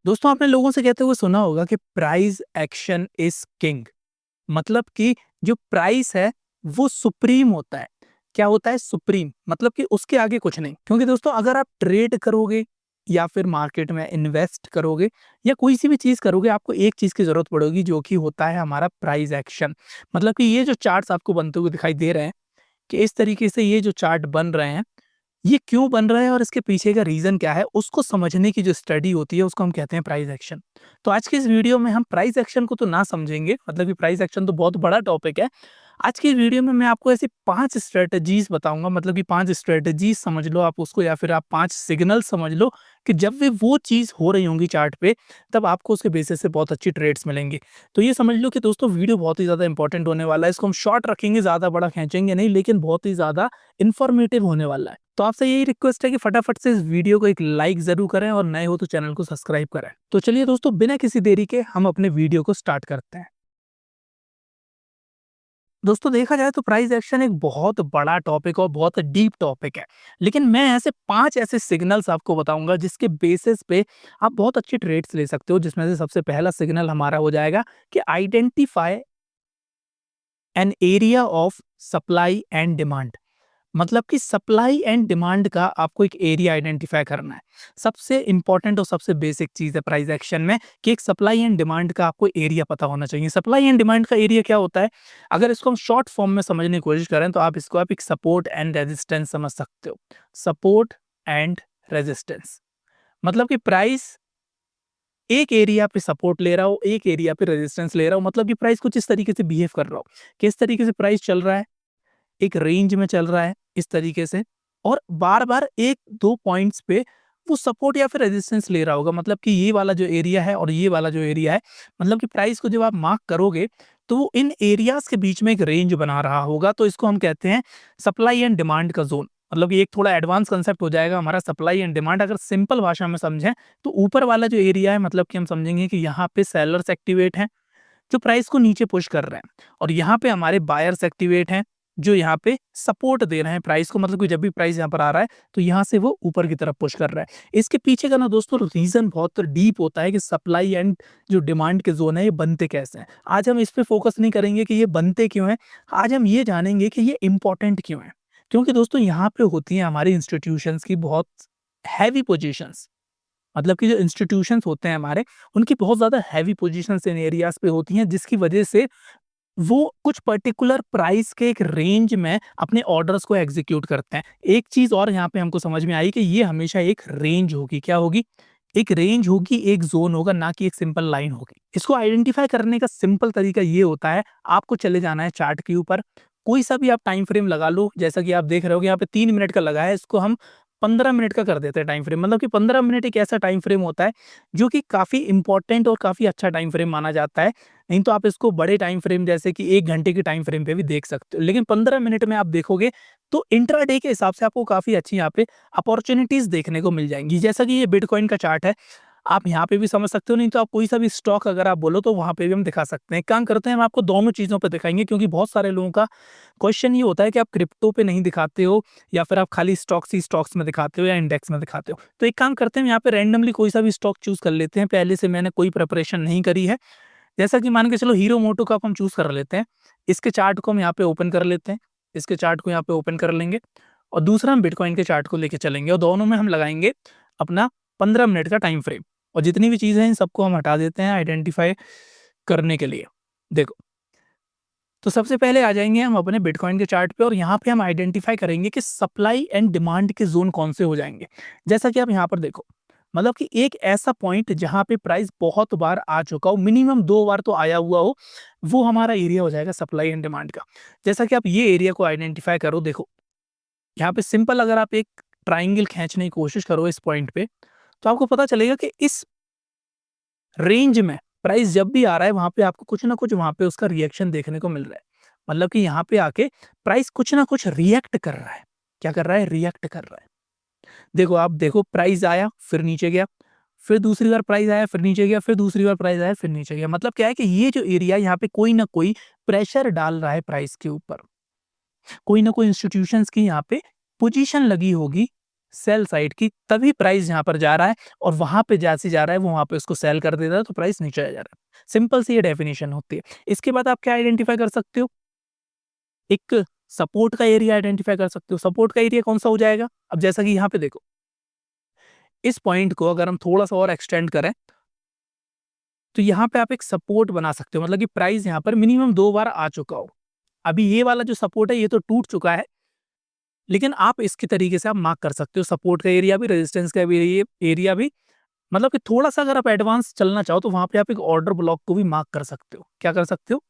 दोस्तों आपने लोगों से कहते हुए सुना होगा कि प्राइस एक्शन इज किंग। मतलब कि जो प्राइस है वो सुप्रीम होता है। क्या होता है? सुप्रीम। मतलब कि उसके आगे कुछ नहीं। क्योंकि दोस्तों अगर आप ट्रेड करोगे या फिर मार्केट में इन्वेस्ट करोगे या कोई सी भी चीज करोगे, आपको एक चीज की जरूरत पड़ेगी जो कि होता है हमारा प्राइस एक्शन। मतलब कि ये जो चार्ट्स आपको बनते हुए दिखाई दे रहे हैं कि इस तरीके से ये जो चार्ट बन रहे हैं, ये क्यों बन रहा है और इसके पीछे का रीज़न क्या है, उसको समझने की जो स्टडी होती है, उसको हम कहते हैं प्राइस एक्शन। तो आज की इस वीडियो में हम प्राइस एक्शन को तो ना समझेंगे, मतलब कि प्राइस एक्शन तो बहुत बड़ा टॉपिक है। आज की वीडियो में मैं आपको ऐसी 5 स्ट्रैटेजीज़ बताऊँगा, मतलब कि 5 स्ट्रैटेजीज़ समझ लो आप उसको, या फिर आप 5 सिग्नल समझ लो कि जब भी वो चीज़ हो रही होंगी चार्ट पे, तब आपको उसके बेसिस से बहुत अच्छी ट्रेड्स मिलेंगी। तो ये समझ लो कि दोस्तों वीडियो बहुत ही ज़्यादा इंपॉर्टेंट होने वाला है। इसको हम शॉर्ट रखेंगे, ज़्यादा बड़ा खींचेंगे नहीं, लेकिन बहुत ही ज़्यादा इन्फॉर्मेटिव होने वाला है। तो आपसे यही रिक्वेस्ट है कि फटाफट से इस वीडियो को एक लाइक ज़रूर करें और नए हो तो चैनल को सब्सक्राइब करें। तो चलिए दोस्तों, बिना किसी देरी के हम अपने वीडियो को स्टार्ट करते हैं। दोस्तों देखा जाए तो प्राइस एक्शन एक बहुत बड़ा टॉपिक और बहुत डीप टॉपिक है। लेकिन मैं ऐसे 5 ऐसे सिग्नल्स आपको बताऊंगा जिसके बेसिस पे आप बहुत अच्छी ट्रेड्स ले सकते हो, जिसमें से सबसे पहला सिग्नल हमारा हो जाएगा कि identify an area of supply and demand. मतलब कि सप्लाई एंड डिमांड का आपको एक एरिया आइडेंटिफाई करना है। सबसे इंपॉर्टेंट और सबसे बेसिक चीज है प्राइस एक्शन में कि एक सप्लाई एंड डिमांड का आपको एरिया पता होना चाहिए। सप्लाई एंड डिमांड का एरिया क्या होता है? अगर इसको हम शॉर्ट फॉर्म में समझने की कोशिश करें तो आप एक सपोर्ट एंड रेजिस्टेंस समझ सकते हो। सपोर्ट एंड रेजिस्टेंस मतलब कि प्राइस एक एरिया पे सपोर्ट ले रहा हो, एक एरिया पे रेजिस्टेंस ले रहा हो। मतलब कि प्राइस कुछ इस तरीके से बिहेव कर रहा हो। किस तरीके से प्राइस चल रहा है? एक रेंज में चल रहा है इस तरीके से, और बार-बार 1-2 पॉइंट्स पे वो सपोर्ट या फिर रेजिस्टेंस ले रहा होगा। मतलब कि ये वाला जो एरिया है और ये वाला जो एरिया है, मतलब कि प्राइस को जब आप मार्क करोगे तो वो इन एरियाज़ के बीच में एक रेंज बना रहा होगा। तो इसको हम कहते हैं सप्लाई एंड डिमांड का ज़ोन। मतलब ये एक थोड़ा एडवांस कांसेप्ट हो जाएगा हमारा सप्लाई एंड डिमांड। अगर सिंपल भाषा में समझें तो ऊपर वाला जो एरिया है, मतलब कि हम समझेंगे कि यहाँ पे सेलर्स एक्टिवेट हैं जो प्राइस को नीचे पुश कर रहे हैं, और यहाँ पे हमारे बायर्स एक्टिवेट हैं जो यहाँ पे सपोर्ट दे रहे हैं प्राइस को। मतलब कि जब भी प्राइस यहाँ पर आ रहा है तो यहाँ से वो ऊपर की तरफ पुश कर रहा है। इसके पीछे का ना दोस्तों रीजन बहुत डीप होता है कि सप्लाई एंड जो डिमांड के जोन है ये बनते कैसे हैं। आज हम इस पे फोकस नहीं करेंगे कि ये बनते क्यों हैं, आज हम ये जानेंगे कि ये इंपॉर्टेंट क्यों है। क्योंकि दोस्तों यहाँ पे होती हैं हमारी इंस्टीट्यूशंस की बहुत हैवी पोजीशंस। मतलब कि जो इंस्टीट्यूशंस होते हैं हमारे, उनकी बहुत ज़्यादा हैवी पोजीशंस इन एरियाज़ पे होती हैं, जिसकी वजह से वो कुछ पर्टिकुलर प्राइस के एक रेंज में अपने ऑर्डर्स को एग्जीक्यूट करते हैं। एक चीज़ और यहाँ पे हमको समझ में आई कि ये हमेशा एक रेंज होगी। क्या होगी? एक रेंज होगी, एक ज़ोन होगा, ना कि एक सिंपल लाइन होगी। इसको आइडेंटिफ़ाई करने का सिंपल तरीका ये होता है, आपको चले जाना है चार्ट के ऊपर, कोई सा भी आप टाइम फ्रेम लगा लो। जैसा कि आप देख रहे हो कि यहाँ पे 3 मिनट का लगा है, इसको हम 15 मिनट का कर देते हैं टाइम फ्रेम। मतलब कि 15 मिनट एक ऐसा टाइम फ्रेम होता है जो कि काफ़ी इम्पोर्टेंट और काफ़ी अच्छा टाइम फ्रेम माना जाता है। नहीं तो आप इसको बड़े टाइम फ्रेम जैसे कि 1 घंटे के टाइम फ्रेम पे भी देख सकते हो। लेकिन 15 मिनट में आप देखोगे तो इंट्राडे के हिसाब से आपको काफ़ी अच्छी यहाँ पे अपॉर्च्युनिटीज़ देखने को मिल जाएँगी। जैसा कि ये बिटकॉइन का चार्ट है, आप यहाँ पे भी समझ सकते हो, नहीं तो आप कोई सा भी स्टॉक अगर आप बोलो तो वहाँ पे भी हम दिखा सकते हैं। एक काम करते हैं, हम आपको दोनों चीज़ों पे दिखाएँगे, क्योंकि बहुत सारे लोगों का क्वेश्चन ये होता है कि आप क्रिप्टो पे नहीं दिखाते हो या फिर आप खाली स्टॉक्स ही स्टॉक्स में दिखाते हो या इंडेक्स में दिखाते हो। तो एक काम करते हैं, हम यहाँ पे रैंडमली कोई सा भी स्टॉक चूज़ कर लेते हैं। पहले से मैंने कोई प्रिपरेशन नहीं करी है। जैसा कि मान के चलो हीरो मोटो का हम चूज़ कर लेते हैं। इसके चार्ट को हम यहाँ पे ओपन कर लेते हैं। इसके चार्ट को यहाँ पे ओपन कर लेंगे और दूसरा हम बिटकॉइन के चार्ट को लेके चलेंगे और दोनों में हम लगाएँगे अपना 15 मिनट का टाइम फ्रेम, और जितनी भी चीज़ें हैं इन सबको हम हटा देते हैं आइडेंटिफ़ाई करने के लिए। देखो, तो सबसे पहले आ जाएँगे हम अपने बिटकॉइन के चार्ट पे और यहाँ पे हम आइडेंटिफ़ाई करेंगे कि सप्लाई एंड डिमांड के ज़ोन कौन से हो जाएँगे। जैसा कि आप यहाँ पर देखो, मतलब कि एक ऐसा पॉइंट जहाँ पे प्राइस बहुत बार आ चुका हो, मिनिमम 2 बार तो आया हुआ हो, वो हमारा एरिया हो जाएगा सप्लाई एंड डिमांड का। जैसा कि आप ये एरिया को आइडेंटिफ़ाई करो, देखो, यहाँ पे सिंपल अगर आप एक ट्रायंगल खींचने की कोशिश करो इस पॉइंट पे, तो आपको पता चलेगा कि इस रेंज में प्राइस जब भी आ रहा है, वहाँ पे आपको कुछ ना कुछ वहाँ पे उसका रिएक्शन देखने को मिल रहा है। मतलब कि यहाँ पे आके प्राइस कुछ ना कुछ रिएक्ट कर रहा है। क्या कर रहा है? रिएक्ट कर रहा है। देखो, आप देखो, प्राइस आया, फिर नीचे गया, फिर दूसरी बार प्राइस आया, फिर नीचे गया, फिर दूसरी बार प्राइस आया, फिर नीचे गया। मतलब क्या है कि ये जो एरिया यहाँ पे कोई ना कोई प्रेशर डाल रहा है प्राइस के ऊपर। कोई ना कोई इंस्टीट्यूशंस की यहाँ पे पोजीशन लगी होगी सेल साइड की, तभी प्राइस यहाँ पर जा रहा है और वहाँ पे जैसे जा रहा है वो वहाँ पे उसको सेल कर देता है, तो प्राइस नीचे आ जा रहा है। सिंपल सी ये डेफिनिशन होती है। इसके बाद आप क्या आइडेंटिफ़ाई कर सकते हो? एक सपोर्ट का एरिया आइडेंटिफ़ाई कर सकते हो। सपोर्ट का एरिया कौन-सा हो जाएगा? अब जैसा कि यहाँ पे देखो, इस पॉइंट को अगर हम थोड़ा-सा और एक्सटेंड करें, तो यहाँ पे आप एक सपोर्ट बना सकते हो, मतलब कि प्राइस यहाँ पर मिनिमम 2 बार आ चुका हो। अभी ये वाला जो सपोर्ट है ये तो टूट चुका है, लेकिन आप इसके तरीके से आप मार्क कर सकते हो सपोर्ट का एरिया भी, रेजिस्टेंस का भी एरिया भी। मतलब कि थोड़ा-सा अगर आप एडवांस चलना चाहो तो वहाँ पे आप एक ऑर्डर ब्लॉक को भी मार्क कर सकते हो। क्या कर सकते हो?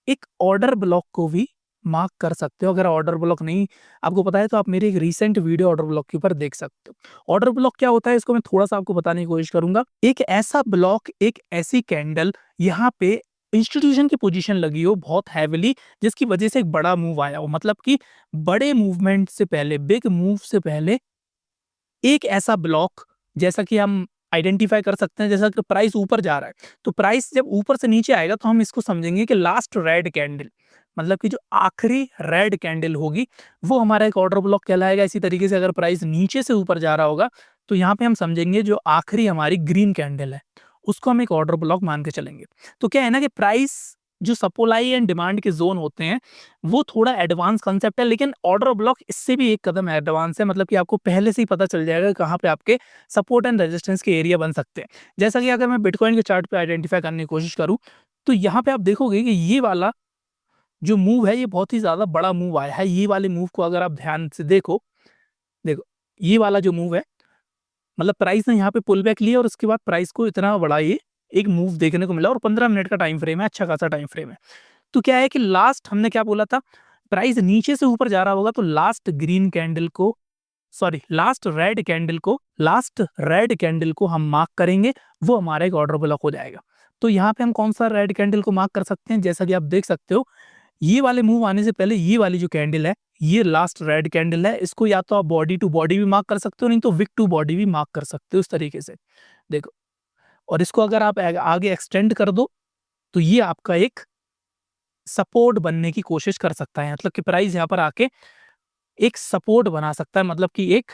एक ऑर्डर ब्लॉक को भी मार्क कर सकते हो। अगर ऑर्डर ब्लॉक नहीं आपको पता है तो आप मेरी एक रीसेंट वीडियो ऑर्डर ब्लॉक के ऊपर देख सकते हो। ऑर्डर ब्लॉक क्या होता है इसको मैं थोड़ा-सा आपको बताने की कोशिश करूँगा। एक ऐसा ब्लॉक, एक ऐसी कैंडल यहाँ पे इंस्टीट्यूशन की पोज़ीशन लगी हो बहुत हेवीली, जिसकी वजह से एक बड़ा मूव आया हो। मतलब कि बड़े मूवमेंट से पहले, बिग मूव से पहले एक ऐसा ब्लॉक, जैसा कि हम आइडेंटिफ़ाई कर सकते हैं, जैसा कि प्राइस ऊपर जा रहा है, तो प्राइस जब ऊपर से नीचे आएगा तो हम इसको समझेंगे कि लास्ट रेड कैंडल, मतलब कि जो आखिरी रेड कैंडल होगी, वो हमारा एक ऑर्डर ब्लॉक कहलाएगा। इसी तरीके से अगर प्राइस नीचे से ऊपर जा रहा होगा, तो यहाँ पे हम समझेंगे जो आखिरी हमारी ग्रीन कैंडल है, उसको हम एक ऑर्डर ब्लॉक मान के चलेंगे। तो क्या है ना कि प्राइस जो सप्लाई एंड डिमांड के ज़ोन होते हैं, वो थोड़ा एडवांस कांसेप्ट है, लेकिन ऑर्डर ब्लॉक इससे भी एक कदम एडवांस है। मतलब कि आपको पहले से ही पता चल जाएगा कहाँ पे आपके सपोर्ट एंड रेजिस्टेंस के एरिया बन सकते हैं। जैसा कि अगर मैं बिटकॉइन के चार्ट पे आइडेंटिफाई करने की कोशिश करूँ, तो यहाँ पे आप देखोगे कि ये वाला जो मूव है, ये बहुत ही ज़्यादा बड़ा मूव आया है। ये वाले मूव को अगर आप ध्यान से देखो, देखो ये वाला जो मूव है, मतलब प्राइस ने यहाँ पे पुल बैक लिया और उसके बाद प्राइस को इतना बड़ा ये एक मूव देखने को मिला और 15 मिनट का टाइम फ्रेम है, अच्छा खासा टाइम फ्रेम है। तो क्या है कि लास्ट हमने क्या बोला था, प्राइस नीचे से ऊपर जा रहा होगा तो लास्ट रेड कैंडल को हम मार्क करेंगे, वो हमारा एक ऑर्डर ब्लॉक हो जाएगा। तो यहाँ पे हम कौन-सा रेड कैंडल को मार्क कर सकते हैं, जैसा कि आप देख सकते हो, ये वाले मूव आने से पहले ये वाली जो कैंडल है, ये लास्ट रेड कैंडल है। इसको या तो आप बॉडी टू बॉडी भी मार्क कर सकते हो, नहीं तो विक टू बॉडी भी मार्क कर सकते हो इस तरीके से। देखो, और इसको अगर आप आगे एक्सटेंड कर दो, तो ये आपका एक सपोर्ट बनने की कोशिश कर सकता है। मतलब कि प्राइस यहाँ पर आके एक सपोर्ट बना सकता है, मतलब कि एक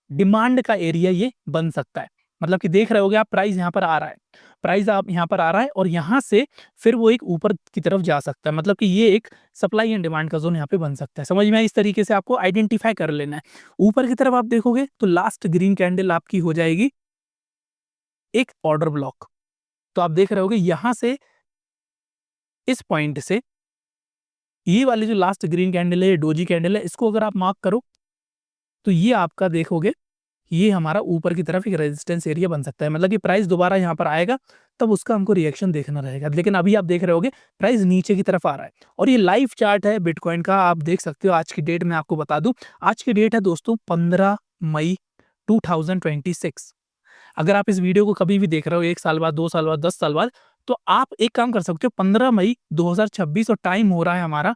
डिमांड का एरिया ये बन सकता है। मतलब कि देख रहे होगे आप, प्राइस यहाँ पर आ रहा है, प्राइस आप यहाँ पर आ रहा है और यहाँ से फिर वो एक ऊपर की तरफ जा सकता है। मतलब कि ये एक सप्लाई एंड डिमांड का ज़ोन यहाँ पे बन सकता है। समझ में आया? इस तरीके से आपको आइडेंटिफ़ाई कर लेना है। ऊपर की तरफ आप देखोगे तो लास्ट ग्रीन कैंडल आपकी हो जाएगी एक ऑर्डर ब्लॉक। तो आप देख रहे होगे यहाँ से, इस पॉइंट से ये वाली जो लास्ट ग्रीन कैंडल है, ये डोजी कैंडल है, इसको अगर आप मार्क करो, तो ये आपका देखोगे, ये हमारा ऊपर की तरफ एक रेजिस्टेंस एरिया बन सकता है। मतलब कि प्राइस दोबारा यहाँ पर आएगा, तब उसका हमको रिएक्शन देखना रहेगा। लेकिन अभी आप देख रहे होगे, प्राइस नीचे की तरफ आ रहा है और ये लाइव चार्ट है बिटकॉइन का, आप देख सकते हो। आज की डेट में आपको बता दूँ, आज की डेट है दोस्तों 15 मई 2026। अगर आप इस वीडियो को कभी भी देख रहे हो 1 साल बाद, 2 साल बाद, 10 साल बाद, तो आप एक काम कर सकते हो, 15 मई 2026 और टाइम हो रहा है हमारा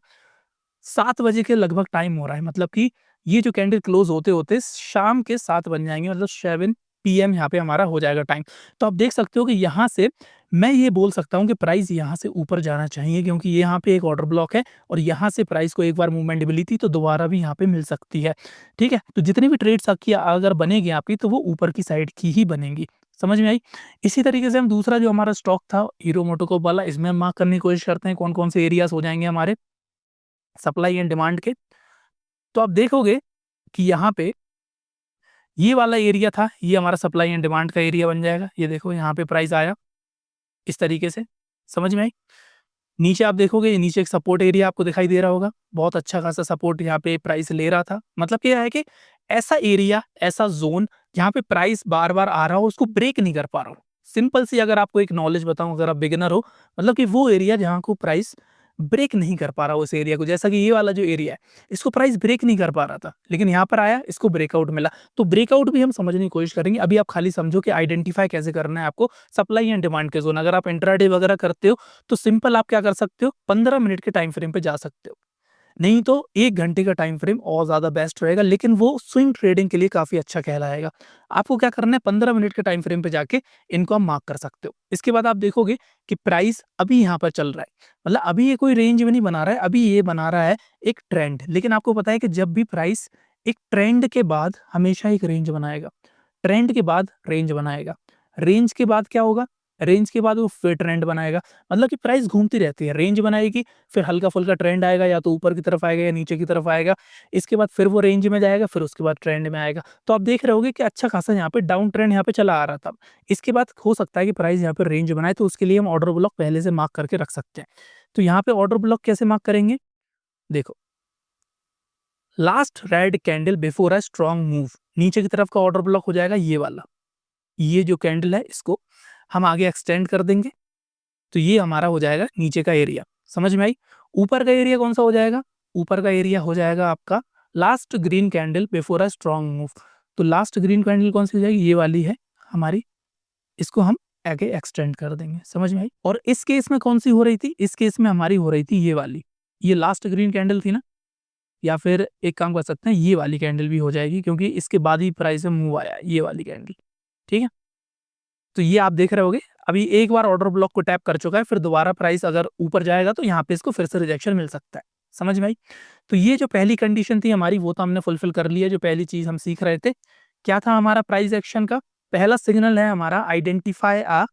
7 बजे के लगभग टाइम हो रहा है। मतलब कि ये जो कैंडल क्लोज़ होते-होते शाम के 7 बज जाएँगे, मतलब 7 पीएम यहाँ पे हमारा हो जाएगा टाइम। तो आप देख सकते हो कि यहाँ से मैं ये बोल सकता हूँ कि प्राइस यहाँ से ऊपर जाना चाहिए, क्योंकि ये यहाँ पे एक ऑर्डर ब्लॉक है और यहाँ से प्राइस को एक बार मूवमेंट मिली थी, तो दोबारा भी यहाँ पे मिल सकती है। ठीक है? तो जितनी भी ट्रेड्स आपकी अगर बनेगी आपकी, तो वो ऊपर की साइड की ही बनेंगी। समझ में आई? इसी तरीके से हम दूसरा जो हमारा स्टॉक था हीरो मोटोकॉर्प वाला, इसमें हम मार्क करने की कोशिश करते हैं कौन-कौन से एरियाज़ हो जाएँगे हमारे सप्लाई एंड डिमांड के। तो आप देखोगे कि यहाँ पे ये वाला एरिया था, ये हमारा सप्लाई एंड डिमांड का एरिया बन जाएगा। ये देखो यहाँ पे प्राइस आया इस तरीके से, समझ में आई? नीचे आप देखोगे, ये नीचे एक सपोर्ट एरिया आपको दिखाई दे रहा होगा। बहुत अच्छा खासा सपोर्ट यहाँ पे प्राइस ले रहा था। मतलब क्या है कि ऐसा एरिया, ऐसा ज़ोन जहाँ पे प्राइस बार-बार आ रहा हो, उसको ब्रेक नहीं कर पा रहा हो। सिंपल सी अगर आपको एक नॉलेज बताऊँ, अगर आप बिगिनर हो, मतलब कि वो एरिया जहाँ को प्राइस ब्रेक नहीं कर पा रहा हो उस एरिया को। जैसा कि ये वाला जो एरिया है, इसको प्राइस ब्रेक नहीं कर पा रहा था, लेकिन यहाँ पर आया, इसको ब्रेकआउट मिला। तो ब्रेकआउट भी हम समझने की कोशिश करेंगे। अभी आप खाली समझो कि आइडेंटिफ़ाई कैसे करना है आपको सप्लाई एंड डिमांड के ज़ोन। अगर आप इंट्राडे वगैरह करते हो, तो सिंपल आप क्या कर सकते हो, 15 मिनट के टाइम फ्रेम पे जा सकते हो। नहीं तो 1 घंटे का टाइम फ्रेम और ज़्यादा बेस्ट रहेगा, लेकिन वो स्विंग ट्रेडिंग के लिए काफ़ी अच्छा कहलाएगा। आपको क्या करना है, 15 मिनट के टाइम फ्रेम पे जाके इनको आप मार्क कर सकते हो। इसके बाद आप देखोगे कि प्राइस अभी यहाँ पर चल रहा है। मतलब अभी ये कोई रेंज में नहीं बना रहा है, अभी ये बना रहा है एक ट्रेंड। लेकिन आपको पता है कि जब भी प्राइस एक ट्रेंड के बाद हमेशा एक रेंज बनाएगा, ट्रेंड के बाद रेंज बनाएगा, रेंज के बाद क्या होगा, रेंज के बाद वो फिर ट्रेंड बनाएगा। मतलब कि प्राइस घूमती रहती है, रेंज बनाएगी, फिर हल्का-फुल्का ट्रेंड आएगा, या तो ऊपर की तरफ आएगा या नीचे की तरफ आएगा। इसके बाद फिर वो रेंज में जाएगा, फिर उसके बाद ट्रेंड में आएगा। तो आप देख रहे होंगे कि अच्छा खासा यहाँ पे डाउन ट्रेंड यहाँ पे चला आ रहा था। इसके बाद हो सकता है कि प्राइस यहाँ पे रेंज बनाए, तो उसके लिए हम ऑर्डर ब्लॉक पहले से मार्क करके रख सकते हैं। तो यहाँ पे ऑर्डर ब्लॉक कैसे मार्क करेंगे? देखो, last red candle before a strong move, नीचे की तरफ का ऑर्डर ब्लॉक हो जाएगा ये वाला। ये जो कैंडल है इसको हम आगे एक्सटेंड कर देंगे, तो ये हमारा हो जाएगा नीचे का एरिया। समझ में आई? ऊपर का एरिया कौन सा हो जाएगा? ऊपर का एरिया हो जाएगा आपका last green candle before a strong move. तो लास्ट ग्रीन कैंडल कौन सी हो जाएगी? ये वाली है हमारी। इसको हम आगे एक्सटेंड कर देंगे। समझ में आई? और इस केस में कौन सी हो रही थी? इस केस में हमारी हो रही थी ये वाली। ये लास्ट ग्रीन कैंडल थी ना, या फिर एक काम कर सकते हैं, ये वाली कैंडल भी हो जाएगी, क्योंकि इसके बाद ही प्राइस में मूव आया है, ये वाली कैंडल। ठीक है? तो ये आप देख रहे होगे, अभी एक बार ऑर्डर ब्लॉक को टैप कर चुका है, फिर दोबारा प्राइस अगर ऊपर जाएगा तो यहाँ पे इसको फिर से रिजेक्शन मिल सकता है। समझ में आई? तो ये जो पहली कंडीशन थी हमारी, वो तो हमने फुलफिल कर लिया। जो पहली चीज हम सीख रहे थे, क्या था हमारा प्राइस एक्शन का पहला सिग्नल है हमारा, identify a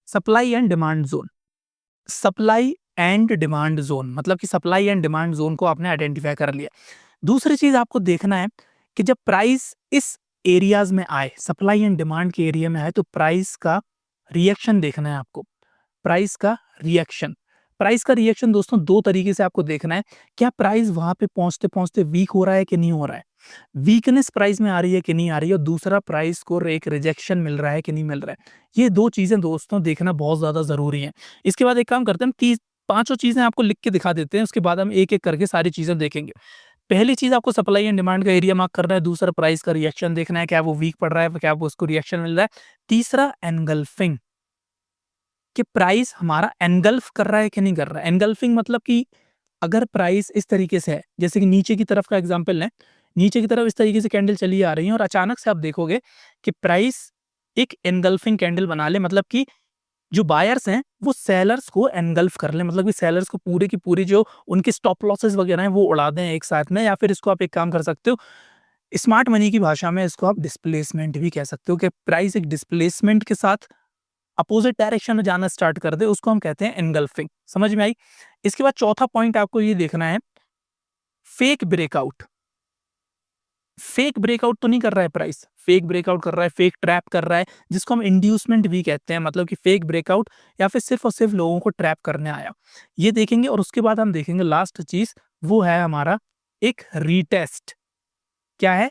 supply and demand zone. Supply and demand zone मतलब कि सप्लाई एंड डिमांड जोन को आपने आइडेंटिफाई कर लिया। दूसरी चीज आपको देखना है कि जब प्राइस इस एरियाज में आए, सप्लाई एंड डिमांड के एरिया में आए, तो प्राइस का रिएक्शन देखना है आपको। प्राइस का रिएक्शन, प्राइस का रिएक्शन दोस्तों दो तरीके से आपको देखना है। क्या प्राइस वहां पे पहुंचते पहुंचते वीक हो रहा है कि नहीं हो रहा है, वीकनेस प्राइस में आ रही है कि नहीं आ रही है, और दूसरा प्राइस को एक रिजेक्शन मिल रहा है कि नहीं मिल रहा है। ये दो चीजें दोस्तों देखना बहुत ज्यादा जरूरी है। इसके बाद एक काम करते हैं, हम पांचों चीजें आपको लिख के दिखा देते हैं, उसके बाद हम एक एक करके सारी चीजें देखेंगे। पहली चीज, आपको सप्लाई एंड डिमांड का एरिया मार्क करना है। दूसरा, प्राइस का रिएक्शन देखना है, क्या वो वीक पड़ रहा है, क्या वो उसको रिएक्शन मिल रहा है। तीसरा, एनगल्फिंग, कि प्राइस हमारा एनगल्फ कर रहा है कि नहीं कर रहा है। एनगल्फिंग मतलब कि अगर प्राइस इस तरीके से है, जैसे कि नीचे की तरफ का एग्जांपल है, नीचे की तरफ इस तरीके से कैंडल चली आ रही है और अचानक से आप देखोगे कि प्राइस एक एनगल्फिंग कैंडल बना ले, मतलब कि जो बायर्स हैं वो सेलर्स को एनगल्फ कर ले, मतलब कि सेलर्स को पूरे की पूरी जो उनके स्टॉप लॉसेस वगैरह हैं वो उड़ा दें एक साथ में। या फिर इसको आप एक काम कर सकते हो, स्मार्ट मनी की भाषा में इसको आप डिस्प्लेसमेंट भी कह सकते हो, कि प्राइस एक डिस्प्लेसमेंट के साथ अपोजिट डायरेक्शन में जाना स्टार्ट कर दे, उसको हम कहते हैं एनगल्फिंग। समझ में आई? इसके बाद चौथा पॉइंट आपको ये देखना है, फेक ब्रेकआउट। फेक ब्रेकआउट तो नहीं कर रहा है प्राइस, फेक ब्रेकआउट कर रहा है, फेक ट्रैप कर रहा है, जिसको हम इंड्यूसमेंट भी कहते हैं, मतलब कि फेक ब्रेकआउट या फिर सिर्फ और सिर्फ लोगों को ट्रैप करने आया, ये देखेंगे। और उसके बाद हम देखेंगे लास्ट चीज, वो है हमारा एक रीटेस्ट। क्या है?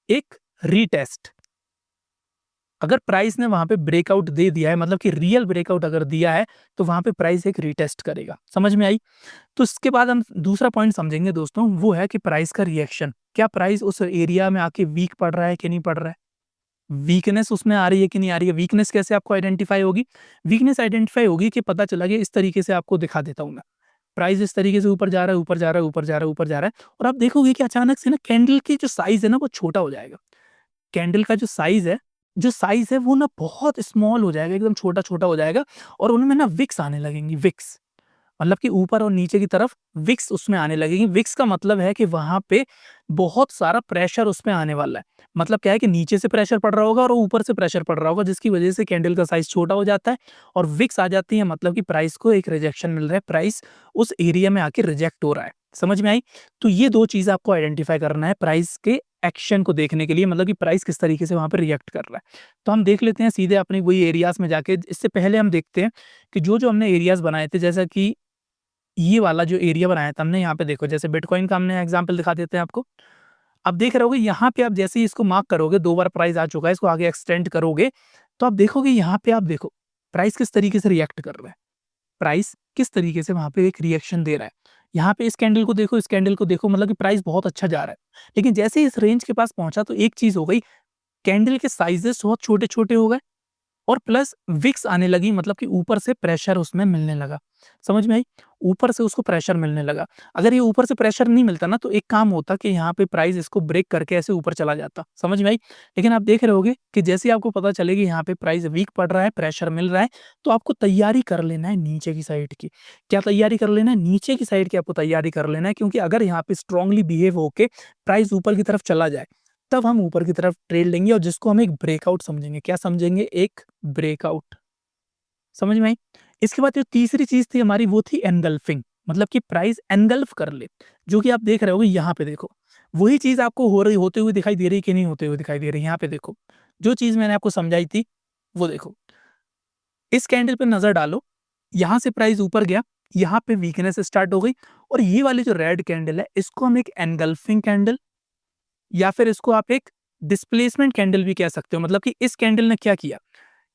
एक रीटेस्ट। अगर प्राइस ने वहां पे ब्रेकआउट दे दिया है, मतलब कि रियल ब्रेकआउट अगर दिया है, तो वहां पे प्राइस एक रीटेस्ट करेगा। समझ में आई? तो इसके बाद हम दूसरा पॉइंट समझेंगे दोस्तों, वो है कि प्राइस का रिएक्शन। क्या प्राइस उस एरिया में आके वीक पड़ रहा है कि नहीं पड़ रहा है, वीकनेस उसमें आ रही है कि नहीं आ रही है। वीकनेस कैसे आपको आइडेंटिफाई होगी? वीकनेस आइडेंटिफाई होगी कि पता चला कि इस तरीके से आपको दिखा देता हूँ मैं, प्राइस इस तरीके से ऊपर जा रहा है, ऊपर जा रहा है, ऊपर जा रहा है, ऊपर जा रहा है, और आप देखोगे कि अचानक से ना कैंडल की जो साइज है ना वो छोटा हो जाएगा। कैंडल का जो साइज है वो ना बहुत स्मॉल हो जाएगा, एकदम छोटा-छोटा हो जाएगा, और उनमें ना विक्स आने लगेंगी, विक्स। मतलब कि ऊपर और नीचे की तरफ विक्स उसमें आने लगेगी। विक्स का मतलब है कि वहाँ पे बहुत सारा प्रेशर उसमें आने वाला है। मतलब क्या है कि नीचे से प्रेशर पड़ रहा होगा और ऊपर से प्रेशर पड़ रहा होगा, जिसकी वजह से कैंडल का साइज़ छोटा हो जाता है और विक्स आ जाती है, मतलब कि प्राइस को एक रिजेक्शन मिल रहा है, प्राइस उस एरिया में आके रिजेक्ट हो रहा है। समझ में आई? तो ये 2 चीज़ आपको आइडेंटिफ़ाई करना है प्राइस के एक्शन को देखने के लिए, मतलब कि प्राइस किस तरीके से वहाँ पे रिएक्ट कर रहा है। तो हम देख लेते हैं सीधे अपने वही एरियाज़ में जाके। इससे पहले हम देखते हैं कि जो-जो हमने एरियाज़ बनाए थे, जैसा कि ये वाला जो एरिया बनाया था हमने, यहाँ पे देखो, जैसे बिटकॉइन का हमने एग्जांपल दिखा देते हैं आपको। अब देख रहे होगे यहाँ पे आप जैसे ही इसको मार्क करोगे, 2 बार प्राइस आ चुका है, इसको आगे एक्सटेंड करोगे, तो आप देखोगे यहाँ पे, आप देखो प्राइस किस तरीके से रिएक्ट कर रहा है। प्राइस किस तरीके से वहाँ पे एक रिएक्शन दे रहा है। यहाँ पे इस कैंडल को देखो, इस कैंडल को देखो, मतलब कि प्राइस बहुत अच्छा जा रहा है। लेकिन जैसे ही इस रेंज के पास पहुँचा तो एक चीज़ हो गई, कैंडल के साइज़ेज़ बहुत छोटे-छोटे हो गए, और प्लस विक्स आने लगी, मतलब कि ऊपर से प्रेशर उसमें मिलने लगा। समझ में आई? ऊपर से उसको प्रेशर मिलने लगा। अगर ये ऊपर से प्रेशर नहीं मिलता ना, तो एक काम होता कि यहाँ पे प्राइस इसको ब्रेक करके ऐसे ऊपर चला जाता। समझ में आई? लेकिन आप देख रहे होगे कि जैसे ही आपको पता चलेगी यहाँ पे प्राइस वीक पड़ रहा है, प्रेशर मिल रहा है, तो आपको तैयारी कर लेना है नीचे की साइड की। क्या तैयारी कर लेना है? नीचे की साइड की आपको तैयारी कर लेना है, क्योंकि अगर यहाँ पे स्ट्रांगली बिहेव होके प्राइस ऊपर की तरफ चला जाए, तब हम ऊपर की तरफ ट्रेड लेंगे और जिसको हम एक ब्रेकआउट समझेंगे। क्या समझेंगे? एक ब्रेकआउट। समझ में आई? इसके बाद जो तीसरी चीज़ थी हमारी, वो थी एनगल्फिंग, मतलब कि प्राइस एनगल्फ कर ले, जो कि आप देख रहे होगे यहाँ पे देखो। वही चीज़ आपको हो रही होते हुए दिखाई दे रही है कि नहीं होते हुए दिखाई दे रही है? यहाँ पे देखो, जो चीज़ मैंने आपको समझाई थी, वो देखो। इस कैंडल पे नज़र डालो, यहाँ से प्राइस ऊपर गया, यहाँ पे वीकनेस स्टार्ट हो गई और ये वाली जो रेड कैंडल है, इसको हम एक एनगल्फिंग कैंडल या फिर इसको आप एक डिस्प्लेसमेंट कैंडल भी कह सकते हो। मतलब कि इस कैंडल ने क्या किया,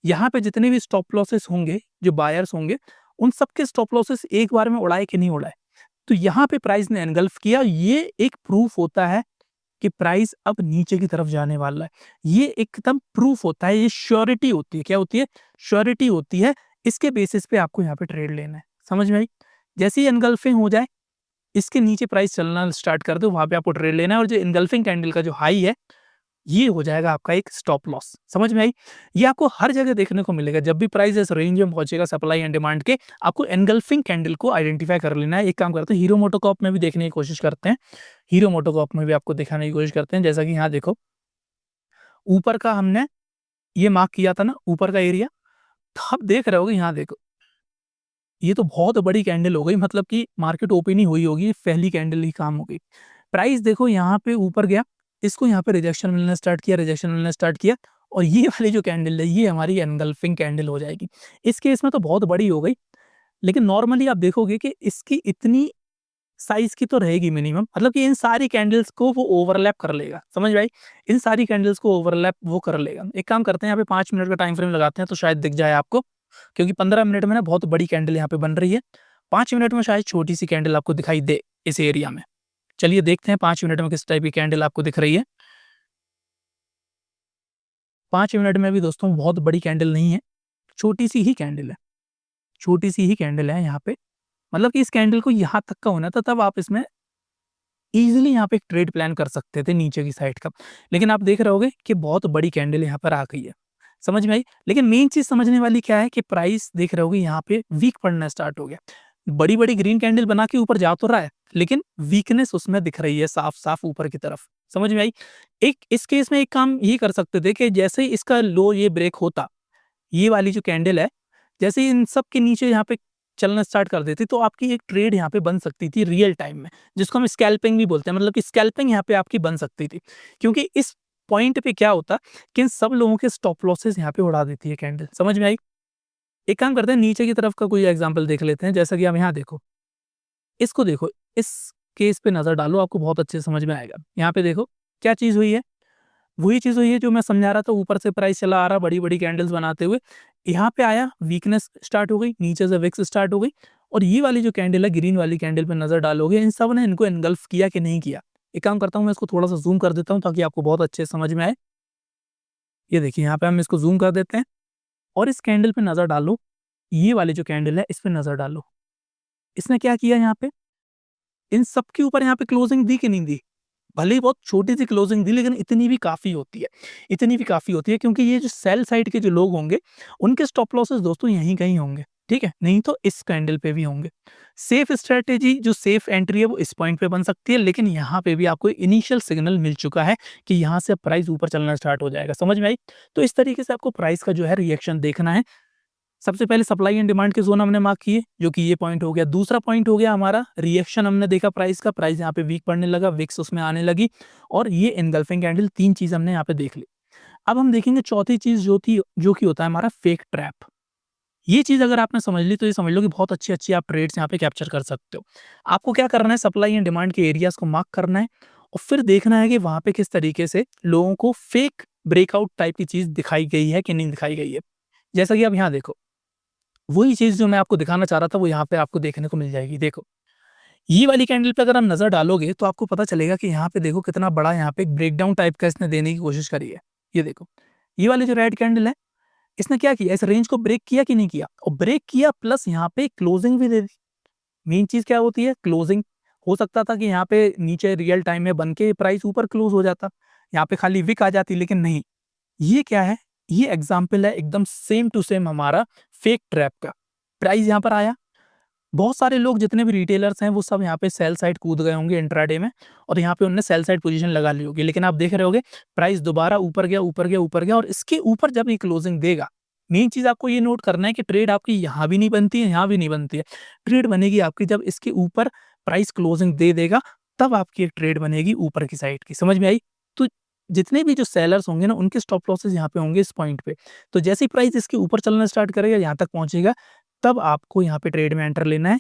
यहाँ पे जितने भी स्टॉप लॉसेस होंगे, जो बायर्स होंगे, उन सबके स्टॉप लॉसेस एक बार में उड़ाए कि नहीं उड़ाए। तो यहाँ पे प्राइस ने एनगल्फ किया। ये एक प्रूफ होता है कि प्राइस अब नीचे की तरफ जाने वाला है। ये एकदम प्रूफ होता है, ये श्योरिटी होती है। क्या होती है? श्योरिटी होती है। इसके बेसिस पे आपको यहाँ पे ट्रेड लेना है। समझ में आई? जैसे ही एनगल्फिंग हो जाए, इसके नीचे प्राइस चलना स्टार्ट कर दो, वहाँ पे आपको ट्रेड लेना है और जो एनगल्फिंग कैंडल का जो हाई है, ये हो जाएगा आपका एक स्टॉप लॉस। समझ में आई? ये आपको हर जगह देखने को मिलेगा। जब भी प्राइस इस रेंज में पहुंचेगा सप्लाई एंड डिमांड के, आपको एनगल्फिंग कैंडल को आइडेंटिफाई कर लेना है। एक काम करते हैं, हीरो मोटोकॉर्प में भी देखने की कोशिश करते हैं। हीरो मोटोकॉर्प में भी आपको दिखाने की कोशिश करते हैं। जैसा कि यहाँ देखो, ऊपर का हमने ये मार्क किया था ना, ऊपर का एरिया। तो आप देख रहे होगे, यहाँ देखो, ये तो बहुत बड़ी कैंडल हो गई, मतलब कि मार्केट ओपन ही हुई होगी, पहली कैंडल ही काम हो गई। प्राइस देखो यहाँ पे ऊपर गया, इसको यहाँ पे रिजेक्शन मिलना स्टार्ट किया, रिजेक्शन मिलना स्टार्ट किया और ये वाली जो कैंडल है, ये हमारी एनगल्फिंग कैंडल हो जाएगी। इस केस में तो बहुत बड़ी हो गई, लेकिन नॉर्मली आप देखोगे कि इसकी इतनी साइज़ की तो रहेगी मिनिमम, मतलब कि इन सारी कैंडल्स को वो ओवरलैप कर लेगा। समझ में आई? इन सारी कैंडल्स को ओवरलैप वो कर लेगा। एक काम करते हैं, यहाँ पे 5 मिनट का टाइम फ्रेम लगाते हैं तो शायद दिख जाए आपको, क्योंकि 15 मिनट में ना बहुत बड़ी कैंडल यहाँ पे बन रही है। 5 मिनट में शायद छोटी-सी कैंडल आपको दिखाई दे इस एरिया में। चलिए देखते हैं 5 मिनट में किस टाइप की कैंडल आपको दिख रही है। 5 मिनट में भी दोस्तों बहुत बड़ी कैंडल नहीं है, छोटी-सी ही कैंडल है। छोटी-सी ही कैंडल है यहाँ पे। मतलब कि इस कैंडल को यहाँ तक का होना था, तब आप इसमें ईज़िली यहाँ पे एक ट्रेड प्लान कर सकते थे नीचे की साइड का। लेकिन आप देख रहे होगे कि बहुत बड़ी कैंडल यहाँ पर आ गई है। समझ में आई? लेकिन मेन चीज़ समझने वाली क्या है कि प्राइस देख रहे होगे यहाँ पे वीक पड़ना स्टार्ट हो गया। बड़ी-बड़ी ग्रीन कैंडल बना के ऊपर जा तो रहा है, लेकिन वीकनेस उसमें दिख रही है साफ-साफ ऊपर की तरफ। समझ में आई? एक इस केस में एक काम ये कर सकते थे कि जैसे ही इसका लो ये ब्रेक होता, ये वाली जो कैंडल है, जैसे ही इन सब के नीचे यहाँ पे चलना स्टार्ट कर देती, तो आपकी एक ट्रेड यहाँ पे बन सकती थी रियल टाइम में, जिसको हम स्कैल्पिंग भी बोलते हैं। मतलब कि स्कैल्पिंग यहाँ पे आपकी बन सकती थी, क्योंकि इस पॉइंट पे क्या होता कि इन सब लोगों के स्टॉप लॉसेस यहाँ पे उड़ा देती है कैंडल। समझ में आई? एक काम करते हैं, नीचे की तरफ का कोई एग्जाम्पल देख लेते हैं। जैसा कि आप यहाँ देखो, इसको देखो, इस केस पे नज़र डालो, आपको बहुत अच्छे से समझ में आएगा। यहाँ पे देखो, क्या चीज़ हुई है? वही चीज़ हुई है जो मैं समझा रहा था, ऊपर से प्राइस चला आ रहा बड़ी-बड़ी कैंडल्स बनाते हुए, यहाँ पे आया, वीकनेस स्टार्ट हो गई, नीचे से विक्स स्टार्ट हो गई और ये वाली जो कैंडल है, ग्रीन वाली कैंडल पे नज़र डालोगे, इन सब ने इनको एनगल्फ किया कि नहीं किया? एक काम करता हूँ, मैं इसको थोड़ा-सा ज़ूम कर देता हूँ ताकि आपको बहुत अच्छे से समझ में आए। ये देखिए, यहाँ पे हम इसको ज़ूम कर देते हैं और इस कैंडल पे नज़र डालो, ये वाली जो कैंडल है, इस पे नज़र डालो। इसने क्या किया यहाँ पे? इन सब के ऊपर यहाँ पे क्लोजिंग दी कि नहीं दी? भले ही बहुत छोटी-सी क्लोजिंग दी, लेकिन इतनी भी काफ़ी होती है। इतनी भी काफ़ी होती है, क्योंकि ये जो सेल साइड के जो लोग होंगे, उनके स्टॉप लॉसेस दोस्तों यहीं कहीं होंगे, ठीक है? नहीं तो इस कैंडल पे भी होंगे। सेफ स्ट्रैटेजी, जो सेफ एंट्री है, वो इस पॉइंट पे बन सकती है, लेकिन यहाँ पे भी आपको इनिशियल सिग्नल मिल चुका है कि यहाँ से प्राइस ऊपर चलना स्टार्ट हो जाएगा। समझ में आई? तो इस तरीके से आपको प्राइस का जो है रिएक्शन देखना है। सबसे पहले सप्लाई एंड डिमांड के ज़ोन हमने मार्क किए, जो कि ये पॉइंट हो गया। दूसरा पॉइंट हो गया हमारा रिएक्शन, हमने देखा प्राइस का, प्राइस यहाँ पे वीक पड़ने लगा, विक्स उसमें आने लगी और ये एनगल्फिंग कैंडल, 3 चीज़ हमने यहाँ पे देख ली। अब हम देखेंगे चौथी चीज़, जो कि होता है हमारा फेक ट्रैप। ये चीज़ अगर आपने समझ ली, तो ये समझ लो कि बहुत अच्छी-अच्छी आप ट्रेड्स यहाँ पे कैप्चर कर सकते हो। आपको क्या करना है, सप्लाई एंड डिमांड के एरियाज़ को मार्क करना है और फिर देखना है कि वहाँ पे किस तरीके से लोगों को फेक ब्रेकआउट टाइप की चीज़ दिखाई गई है कि नहीं दिखाई गई है। जैसा कि आप यहाँ देखो, वही चीज़ जो मैं आपको दिखाना चाह रहा था, वो यहाँ पे आपको देखने को मिल जाएगी। देखो, ये वाली कैंडल पे अगर आप नज़र डालोगे, तो आपको पता चलेगा कि यहाँ पे देखो कितना बड़ा यहाँ पे एक ब्रेकडाउन टाइप का इसने देने की कोशिश करी है। ये देखो, ये वाली जो रेड कैंडल है, इसने क्या किया, इस रेंज को ब्रेक किया कि नहीं किया? और ब्रेक किया प्लस यहाँ पे क्लोजिंग भी दे दी। मेन चीज़ क्या होती है? क्लोजिंग। हो सकता था कि यहाँ पे नीचे रियल टाइम में बन के प्राइस ऊपर क्लोज़ हो जाता, यहाँ पे खाली विक आ जाती, लेकिन नहीं। ये क्या है? ये एग्ज़ाम्पल है एकदम सेम टू सेम हमारा फेक ट्रैप का। प्राइस यहाँ पर आया, बहुत सारे लोग जितने भी रिटेलर्स हैं वो सब यहाँ पे सेल साइड कूद गए होंगे इंट्राडे में और यहाँ पे उन्होंने सेल साइड पोजीशन लगा ली होगी। लेकिन आप देख रहे होगे प्राइस दोबारा ऊपर गया, ऊपर गया, ऊपर गया और इसके ऊपर जब ये क्लोजिंग देगा, मेन चीज़ आपको ये नोट करना है कि ट्रेड आपकी यहाँ भी नहीं बनती है, यहाँ भी नहीं बनती है। ट्रेड बनेगी आपकी जब इसके ऊपर प्राइस क्लोजिंग दे देगा, तब आपकी एक ट्रेड बनेगी ऊपर की साइड की। समझ में आई? तो जितने भी जो सेलर्स होंगे ना, उनके स्टॉप लॉसेस यहाँ पे होंगे इस पॉइंट पे। तो जैसे ही प्राइस इसके ऊपर चलना स्टार्ट करेगा, यहाँ तक पहुँचेगा, तब आपको यहाँ पे ट्रेड में एंटर लेना है।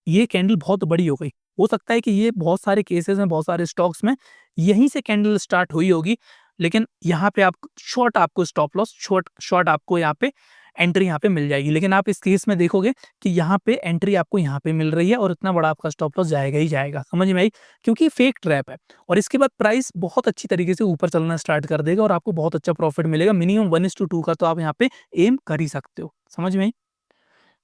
ये कैंडल बहुत बड़ी हो गई। हो सकता है कि ये बहुत सारे केसेज़ में, बहुत सारे स्टॉक्स में यहीं से कैंडल स्टार्ट हुई होगी, लेकिन यहाँ पे आप शॉर्ट आपको स्टॉप लॉस, शॉर्ट शॉर्ट आपको यहाँ पे एंट्री यहाँ पे मिल जाएगी। लेकिन आप इस केस में देखोगे कि यहाँ पे एंट्री आपको यहाँ पे मिल रही है और इतना बड़ा आपका स्टॉप लॉस जाएगा ही जाएगा। समझ में आई? क्योंकि फेक ट्रैप है और इसके बाद प्राइस बहुत अच्छी तरीके से ऊपर चलना स्टार्ट कर देगा और आपको बहुत अच्छा प्रॉफिट मिलेगा। मिनिमम 1:2 का तो आप यहाँ पे एम कर ही सकते हो। समझ में आई?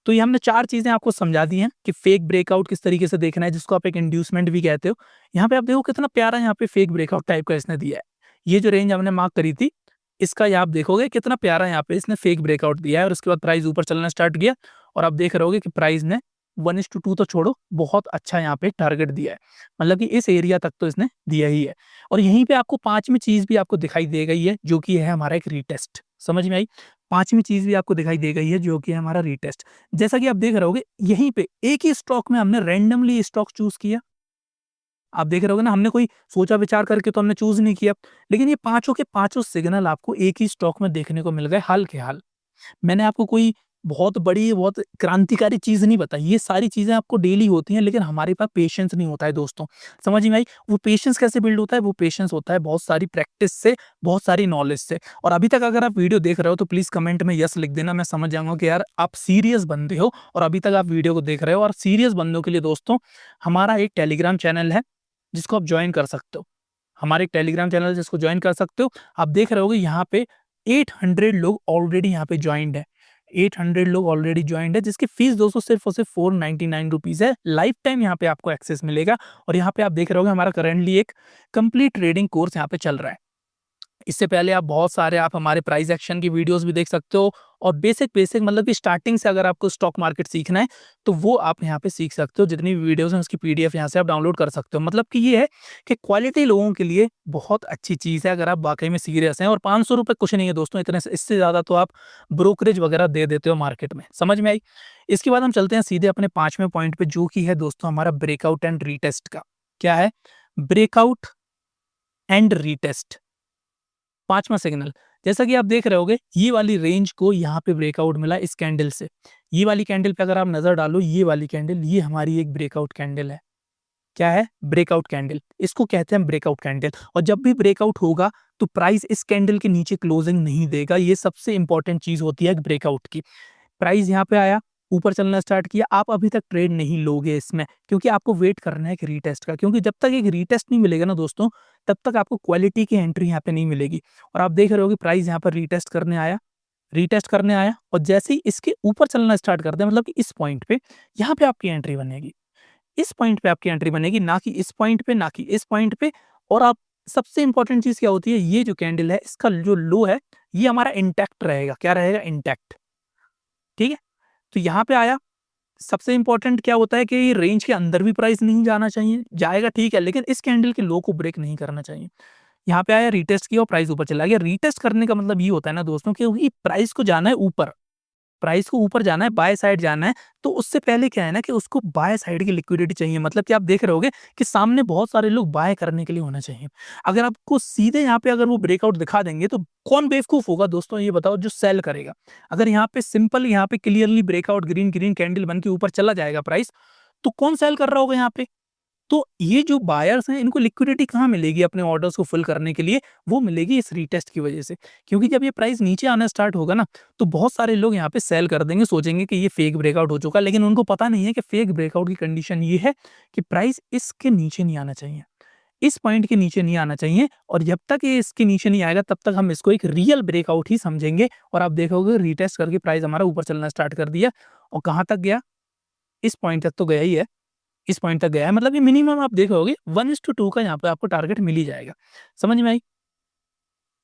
तो ये हमने 4 चीज़ें आपको समझा दी हैं कि फेक ब्रेकआउट किस तरीके से देखना है, जिसको आप एक इंड्यूसमेंट भी कहते हो। यहाँ पे आप देखो कितना प्यारा यहाँ पे फेक ब्रेकआउट टाइप का इसने दिया है। ये जो रेंज हमने मार्क करी थी, इसका ये आप देखोगे कितना प्यारा यहाँ पे इसने फेक ब्रेकआउट दिया है और उसके बाद प्राइस ऊपर चलना स्टार्ट किया और आप देख रहे होगे कि प्राइस ने 1:2 तो छोड़ो, बहुत अच्छा यहाँ पे टारगेट दिया है। मतलब कि इस एरिया तक तो इसने दिया ही है और यहीं पे आपको 5वीं चीज़ भी आपको दिखाई दे गई है, जो कि है हमारा एक रीटेस्ट। समझ में आई? 5वीं चीज़ भी आपको दिखाई दे गई है, जो कि है हमारा रीटेस्ट। जैसा कि आप देख रहे होगे, यहीं पे एक ही स्टॉक में हमने रैंडमली स्टॉक चूज़ किया। आप देख रहे होगे ना, हमने कोई सोचा विचार करके तो हमने चूज़ नहीं किया, लेकिन ये पाँचों के पाँचों सिग्नल आपको एक ही स्टॉक में देखने को मिल गए हाल के हाल। मैंने आपको कोई बहुत बड़ी, बहुत क्रांतिकारी चीज़ नहीं बताई। ये सारी चीज़ें आपको डेली होती हैं, लेकिन हमारे पास पेशेंस नहीं होता है दोस्तों। समझ में आई? वो पेशेंस कैसे बिल्ड होता है? वो पेशेंस होता है बहुत सारी प्रैक्टिस से, बहुत सारी नॉलेज से। और अभी तक अगर आप वीडियो देख रहे हो तो प्लीज़ कमेंट में यस लिख देना, मैं समझ जाऊँगा कि यार आप सीरियस बंदे हो और अभी तक आप वीडियो को देख रहे हो। और सीरियस बंदों के लिए दोस्तों हमारा एक टेलीग्राम चैनल है, जिसको आप जॉइन कर सकते हो। हमारे एक टेलीग्राम चैनल है जिसको जॉइन कर सकते हो। आप देख रहे होगे यहाँ पे 800 लोग ऑलरेडी यहाँ पे जॉइन्ड है। 800 लोग ऑलरेडी जॉइन्ड है, जिसकी फीस दोस्तों सिर्फ और सिर्फ 499 रुपीज़ है। लाइफ टाइम यहाँ पे आपको एक्सेस मिलेगा और यहाँ पे आप देख रहे होगे हमारा करंटली एक कंप्लीट ट्रेडिंग कोर्स यहाँ पे चल रहा है। इससे पहले आप बहुत सारे आप हमारे प्राइस एक्शन की वीडियोस भी देख सकते हो और बेसिक बेसिक मतलब कि स्टार्टिंग से अगर आपको स्टॉक मार्केट सीखना है तो वो आप यहाँ पे सीख सकते हो। जितनी भी वीडियोस हैं उसकी पीडीएफ यहाँ से आप डाउनलोड कर सकते हो। मतलब कि ये है कि क्वालिटी लोगों के लिए बहुत अच्छी चीज़ है अगर आप वाकई में सीरियस हैं। और 500 रुपये कुछ नहीं है दोस्तों, इतने इससे ज़्यादा तो आप ब्रोकरेज वगैरह दे देते हो मार्केट में। समझ में आई? इसके बाद हम चलते हैं सीधे अपने 5वें पॉइंट पे, जो कि है दोस्तों हमारा ब्रेकआउट एंड रीटेस्ट का। क्या है? Breakout and retest. 5वां सिग्नल, जैसा कि आप देख रहे होगे ये वाली रेंज को यहाँ पे ब्रेकआउट मिला इस कैंडल से। ये वाली कैंडल पे अगर आप नज़र डालो, ये वाली कैंडल, ये हमारी एक ब्रेकआउट कैंडल है। क्या है? Breakout candle. इसको कहते हैं ब्रेकआउट कैंडल। और जब भी ब्रेकआउट होगा तो प्राइस इस कैंडल के नीचे क्लोजिंग नहीं देगा। ये सबसे इंपॉर्टेंट चीज़ होती है ब्रेकआउट की। प्राइस यहाँ पे आया, ऊपर चलना स्टार्ट किया, आप अभी तक ट्रेड नहीं लोगे इसमें, क्योंकि आपको वेट करना है एक रीटेस्ट का। क्योंकि जब तक एक रीटेस्ट नहीं मिलेगा ना दोस्तों, तब तक आपको क्वालिटी की एंट्री यहाँ पे नहीं मिलेगी। और आप देख रहे हो कि प्राइस यहाँ पर रीटेस्ट करने आया और जैसे ही इसके ऊपर चलना स्टार्ट कर दे, मतलब कि इस पॉइंट पे, यहाँ पे आपकी एंट्री बनेगी। इस पॉइंट पे आपकी एंट्री बनेगी, ना कि इस पॉइंट पे, ना कि इस पॉइंट पे। और आप सबसे इंपॉर्टेंट चीज़ क्या होती है, ये जो कैंडल है इसका जो लो है, ये हमारा इंटैक्ट रहेगा। क्या रहेगा? इंटैक्ट। ठीक है? तो यहाँ पे आया, सबसे इम्पोर्टेंट क्या होता है कि रेंज के अंदर भी प्राइस नहीं जाना चाहिए, जाएगा ठीक है, लेकिन इस कैंडल के लो को ब्रेक नहीं करना चाहिए। यहाँ पे आया, रीटेस्ट किया और प्राइस ऊपर चला गया। रीटेस्ट करने का मतलब ये होता है ना दोस्तों, क्योंकि प्राइस को जाना है ऊपर, प्राइस को ऊपर जाना है, बाय साइड जाना है, तो उससे पहले क्या है ना कि उसको बाय साइड की लिक्विडिटी चाहिए। मतलब कि आप देख रहे होगे कि सामने बहुत सारे लोग बाय करने के लिए होना चाहिए। अगर आपको सीधे यहाँ पे अगर वो ब्रेकआउट दिखा देंगे तो कौन बेवकूफ होगा दोस्तों, ये बताओ, जो सेल करेगा। अगर यहाँ पे सिंपल, यहाँ पे clearly breakout green green candle बन के ऊपर चला जाएगा प्राइस, तो कौन सेल कर रहा होगा यहाँ पे? तो ये जो बायर्स हैं, इनको लिक्विडिटी कहाँ मिलेगी अपने ऑर्डर्स को फुल करने के लिए? वो मिलेगी इस रीटेस्ट की वजह से। क्योंकि जब ये प्राइस नीचे आना स्टार्ट होगा ना, तो बहुत सारे लोग यहाँ पे सेल कर देंगे, सोचेंगे कि ये फेक ब्रेकआउट हो चुका, लेकिन उनको पता नहीं है कि फेक ब्रेकआउट की कंडीशन ये है कि प्राइस इसके नीचे नहीं आना चाहिए। इस पॉइंट के नीचे नहीं आना चाहिए और जब तक ये इसके नीचे नहीं आएगा तब तक हम इसको एक रियल ब्रेकआउट ही समझेंगे और आप देखोगे रीटेस्ट करके प्राइस हमारा ऊपर चलना स्टार्ट कर दिया और कहाँ तक गया? इस पॉइंट तक तो गया ही है। इस पॉइंट तक गया है मतलब ये मिनिमम आप देखोगे 1:2 का यहाँ पे आपको टारगेट मिल ही जाएगा। समझ में आई?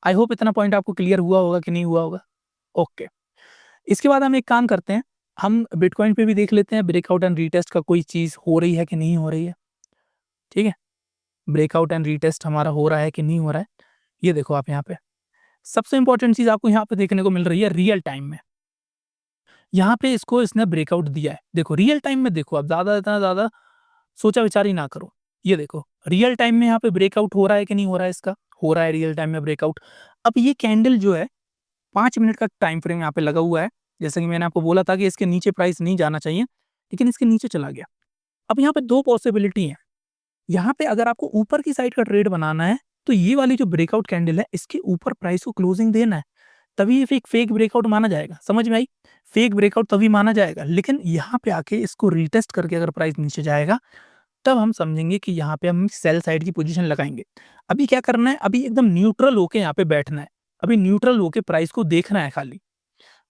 आई होप इतना पॉइंट आपको क्लियर हुआ होगा कि नहीं हुआ होगा? ओके। इसके बाद हम एक काम करते हैं, हम बिटकॉइन पे भी देख लेते हैं ब्रेकआउट एंड रीटेस्ट का कोई चीज़ हो रही है कि नहीं हो रही है, ठीक है? ब्रेकआउट एंड रीटेस्ट हमारा हो रहा है कि नहीं हो रहा है, ये देखो आप यहाँ पे। सबसे इम्पोर्टेंट चीज़ आपको यहाँ पे देखने को मिल रही है रियल टाइम में। यहाँ पे इसको इसने ब्रेकआउट दिया है। देखो रियल टाइम में देखो आप ज़्यादा इतना ज़्यादा सोचा-विचार ही ना करो। ये देखो, रियल टाइम में यहाँ पे ब्रेकआउट हो रहा है कि नहीं हो रहा है इसका? हो रहा है रियल टाइम में ब्रेकआउट। अब ये कैंडल जो है 5 मिनट का टाइम फ्रेम यहाँ पे लगा हुआ है। जैसे कि मैंने आपको बोला था कि इसके नीचे प्राइस नहीं जाना चाहिए, लेकिन इसके नीचे चला गया। अब यहाँ पे 2 पॉसिबिलिटी हैं। यहाँ पे अगर आपको ऊपर की साइड का ट्रेड बनाना है, तो ये वाली जो ब्रेकआउट कैंडल है, इसके ऊपर प्राइस को क्लोजिंग देना है। तभी ये फेक ब्रेकआउट माना जाएगा। समझ में आई? फेक ब्रेकआउट तभी माना जाएगा। लेकिन यहाँ पे आके इसको रीटेस्ट करके अगर प्राइस नीचे जाएगा तब हम समझेंगे कि यहाँ पे हम सेल साइड की पोजीशन लगाएँगे। अभी क्या करना है, अभी एकदम न्यूट्रल होके यहाँ पे बैठना है। अभी न्यूट्रल होके प्राइस को देखना है खाली।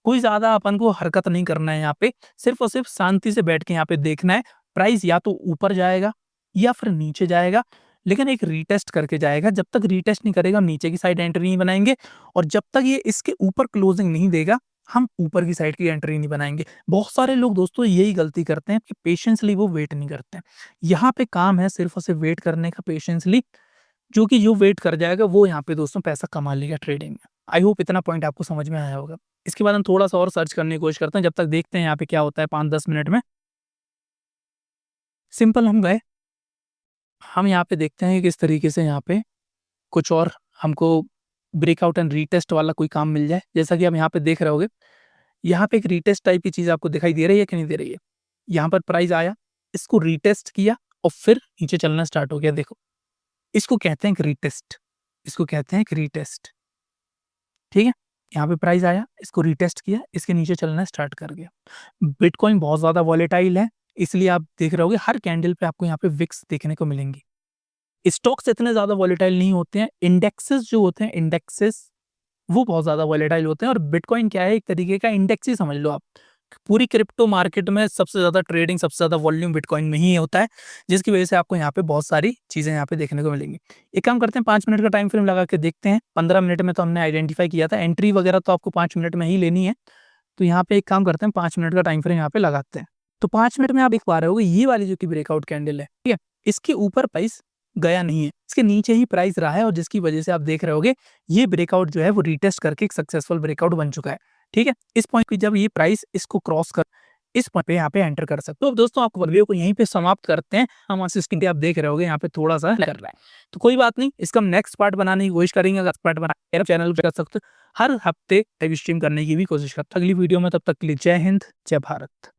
कोई ज़्यादा अपन को हरकत नहीं करना है यहाँ पे, सिर्फ़ और सिर्फ़ शांति से बैठ के यहाँ पे देखना है। प्राइस या तो ऊपर जाएगा या फिर नीचे जाएगा, लेकिन एक रीटेस्ट करके जाएगा। जब तक रीटेस्ट नहीं करेगा, हम नीचे की साइड एंट्री नहीं बनाएँगे और जब तक ये इसके ऊपर क्लोजिंग नहीं देगा, हम ऊपर की साइड की एंट्री नहीं बनाएँगे। बहुत सारे लोग दोस्तों यही गलती करते हैं कि पेशेंसली वो वेट नहीं करते हैं। यहाँ पे काम है सिर्फ़ और सिर्फ़ वेट करने का पेशेंसली, जो कि जो वेट कर जाएगा वो यहाँ पे दोस्तों पैसा कमा लेगा ट्रेडिंग में। आई होप इतना पॉइंट आपको समझ में आया होगा। इसके बाद हम थोड़ा-सा और सर्च करने की कोशिश करते हैं, जब तक देखते हैं यहाँ पे क्या होता है 5-10 मिनट में। सिंपल हम गए, हम यहाँ पे देखते हैं कि किस तरीके से यहाँ पे कुछ और हमको ब्रेकआउट एंड रीटेस्ट वाला कोई काम मिल जाए। जैसा कि आप यहाँ पे देख रहे होगे, यहाँ पे एक रीटेस्ट टाइप की चीज़ आपको दिखाई दे रही है कि नहीं दे रही है? यहाँ पर प्राइस आया, इसको रीटेस्ट किया और फिर नीचे चलना स्टार्ट हो गया देखो। इसको कहते हैं एक रीटेस्ट, इसको कहते हैं एक रीटेस्ट, ठीक है? यहाँ पे प्राइस आया, इसको रीटेस्ट किया, इसके नीचे चलना स्टार्ट कर गया। बिटकॉइन बहुत ज़्यादा वॉलेटाइल है, इसलिए आप देख रहे होगे हर कैंडल पे आपको यहाँ पे विक्स देखने को मिलेंगी। स्टॉक्स इतने ज़्यादा वॉलेटाइल नहीं होते हैं, इंडेक्सेस जो होते हैं इंडेक्सेस वो बहुत ज़्यादा वॉलेटाइल होते हैं और बिटकॉइन क्या है एक तरीके का इंडेक्स ही समझ लो आप। पूरी क्रिप्टो मार्केट में सबसे ज़्यादा ट्रेडिंग, सबसे ज़्यादा वॉल्यूम बिटकॉइन में ही होता है, जिसकी वजह से आपको यहाँ पे बहुत सारी चीज़ें यहाँ पे देखने को मिलेंगी। एक काम करते हैं 5 मिनट का टाइम फ्रेम लगा के देखते हैं, 15 मिनट में तो हमने आइडेंटिफ़ाई किया था, एंट्री वगैरह तो आपको 5 मिनट में ही लेनी है। तो यहाँ पे एक काम करते हैं 5 मिनट का टाइम फ्रेम यहाँ पे लगाते हैं। तो 5 मिनट में आप देख पा रहे होगे ये वाली जो कि ब्रेकआउट कैंडल है, ठीक है? इसके ऊपर प्राइस गया नहीं है, इसके नीचे ही प्राइस रहा है और जिसकी वजह से आप देख रहे होगे ये ब्रेकआउट जो है वो रीटेस्ट करके एक सक्सेसफुल ब्रेकआउट बन चुका है, ठीक है? इस पॉइंट पे जब ये प्राइस इसको क्रॉस कर इस पॉइंट पे यहाँ पे एंटर कर सकते हो। तो दोस्तों आपको वीडियो को यहीं पे समाप्त करते हैं। हम असिस्टेंट आप देख रहे होगे यहाँ पे थोड़ा-सा कर रहा है। तो कोई बात नहीं, इसका हम नेक्स्ट पार्ट बनाने की कोशिश करेंगे। अगर पार्ट बना मेरा चैनल पे कर सकते हो। हर हफ्ते लाइव स्ट्रीम करने की भी कोशिश करता हूँ। अगली वीडियो में तब तक के लिए जय हिंद, जय भारत।